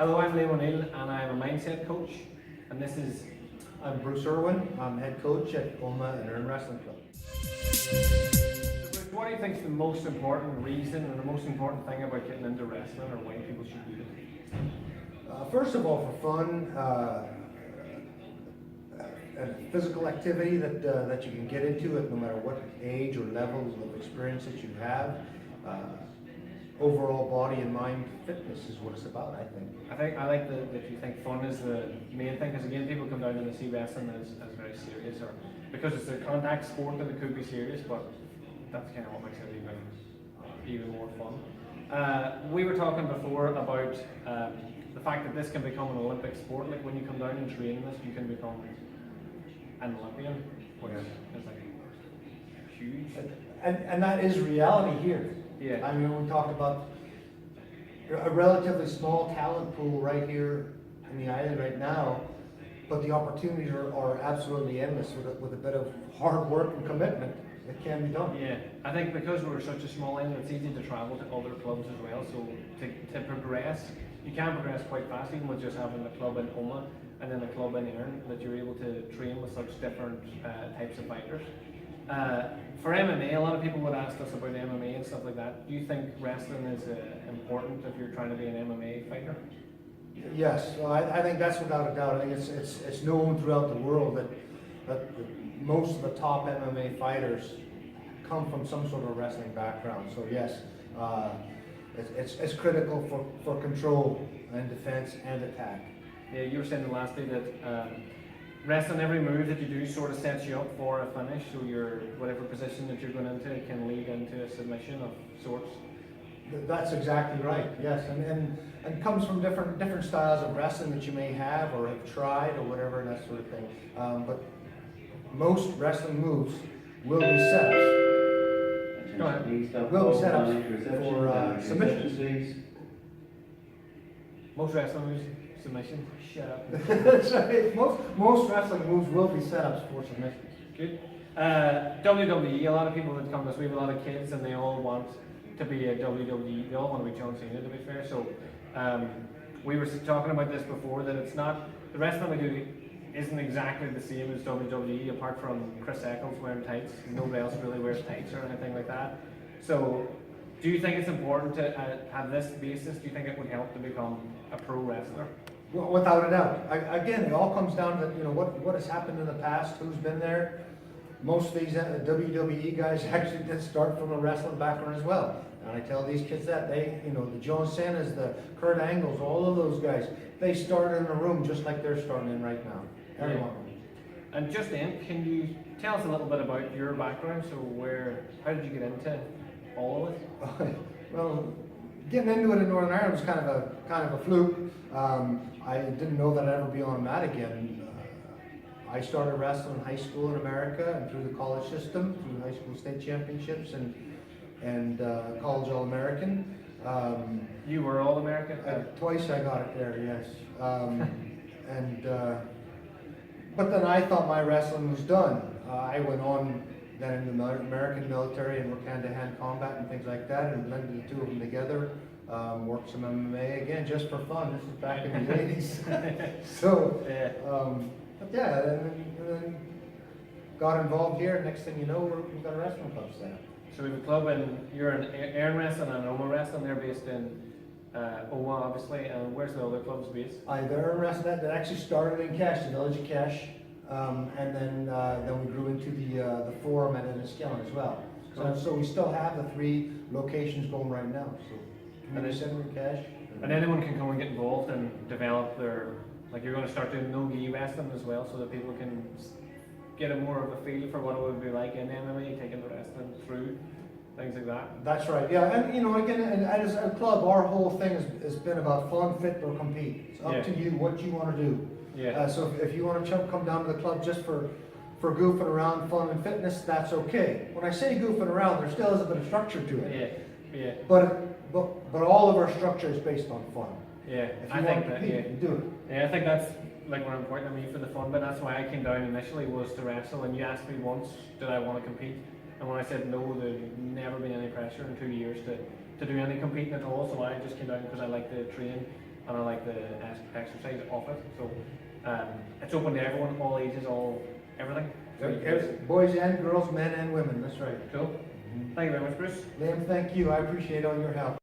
Hello, I'm Liam O'Neill and I'm a mindset coach, and this is... I'm Bruce Irwin. I'm head coach at Oma and Earn Wrestling Club. Bruce, what do you think is the most important reason and the most important thing about getting into wrestling, or why people should do it? First of all, for fun, a physical activity that you can get into it no matter what age or levels of experience that you have. Overall body and mind fitness is what it's about, I think. I like that you think fun is the main thing, because again, people come down and they see wrestling as very serious, or because it's a contact sport that it could be serious, but that's kind of what makes it even more fun. We were talking before about the fact that this can become an Olympic sport. Like when you come down and train this, you can become an Olympian, which is like huge. And that is reality here. Yeah. I mean, we talked about a relatively small talent pool right here in the island right now, but the opportunities are absolutely endless with a bit of hard work and commitment. It can be done. Yeah, I think because we're such a small island, it's easy to travel to other clubs as well. So to progress, you can progress quite fast, even with just having a club in Oma and then a club in Erin, that you're able to train with such different types of fighters. For MMA, a lot of people would ask us about MMA and stuff like that. Do you think wrestling is important if you're trying to be an MMA fighter? Yes, well, I think that's without a doubt. I think it's known throughout the world that most of the top MMA fighters come from some sort of wrestling background. So yes, it's critical for control and defense and attack. Yeah, you were saying the last day that wrestling, every move that you do sort of sets you up for a finish, so your whatever position that you're going into can lead into a submission of sorts. That's exactly right. Yes, and comes from different styles of wrestling that you may have or have tried or whatever and that sort of thing. But most wrestling moves will be setups. Go ahead. Will be setups for submissions. Most wrestling moves, submission. Shut up. That's right. Most wrestling moves will be setups for submissions. Good. WWE, a lot of people that come to us, we have a lot of kids and they all want to be a WWE, they all want to be John Cena, to be fair. So we were talking about this before, that it's not, the wrestling we do isn't exactly the same as WWE, apart from Chris Eccles wearing tights. Nobody else really wears tights or anything like that. So do you think it's important to have this basis? Do you think it would help to become a pro wrestler? Well, without a doubt. Again, it all comes down to what has happened in the past, who's been there. Most of these WWE guys actually did start from a wrestling background as well. And I tell these kids that the John Cena's, the Kurt Angles, all of those guys, they started in a room just like they're starting in right now. Everyone. Yeah. And just then, can you tell us a little bit about your background? So how did you get into all of it? Well, getting into it in Northern Ireland was kind of a fluke. I didn't know that I'd ever be on a mat again. I started wrestling in high school in America and through the college system, through high school state championships and college All-American. You were All-American? Twice I got it there, yes. But then I thought my wrestling was done. I went on then in the American military and worked hand-to-hand combat and things like that, and blended the two of them together. Worked some MMA again just for fun. This is back in the 80s. So, but yeah, and then got involved here. Next thing you know, we've got a wrestling club set up. So we have a club, and you're in Erin Wrestling and Oma Wrestling. They're based in Oma, obviously. And where's the other clubs based? The Erin Wrestling that actually started in Cash, the village of Cash, and then we grew into the Forum and Enniskillen as well. Cool. So we still have the 3 locations going right now. So Community Center, Cash. And anyone can come and get involved and develop their, like you're going to start doing no-gi wrestling as well, so that people can get more of a feel for what it would be like in MMA, taking the wrestling through, things like that. That's right, yeah. And again, and as a club, our whole thing has been about fun, fit, or compete. It's up to you what you want to do. Yeah. So if you want to come down to the club just for goofing around, fun and fitness, that's okay. When I say goofing around, there still is a bit of structure to it. Yeah. But all of our structure is based on fun. Yeah, If you I want think to that. compete, Yeah, you do it. I think that's like more important to me for the fun. But that's why I came down initially, was to wrestle. And you asked me once, did I want to compete? And when I said no, there's never been any pressure in 2 years to do any competing at all. So I just came down because I like to train and I like the exercise of it. So it's open to everyone, all ages, all everything. Boys and girls, men and women, that's right. Cool. Thank you very much, Bruce. Liam, thank you, I appreciate all your help.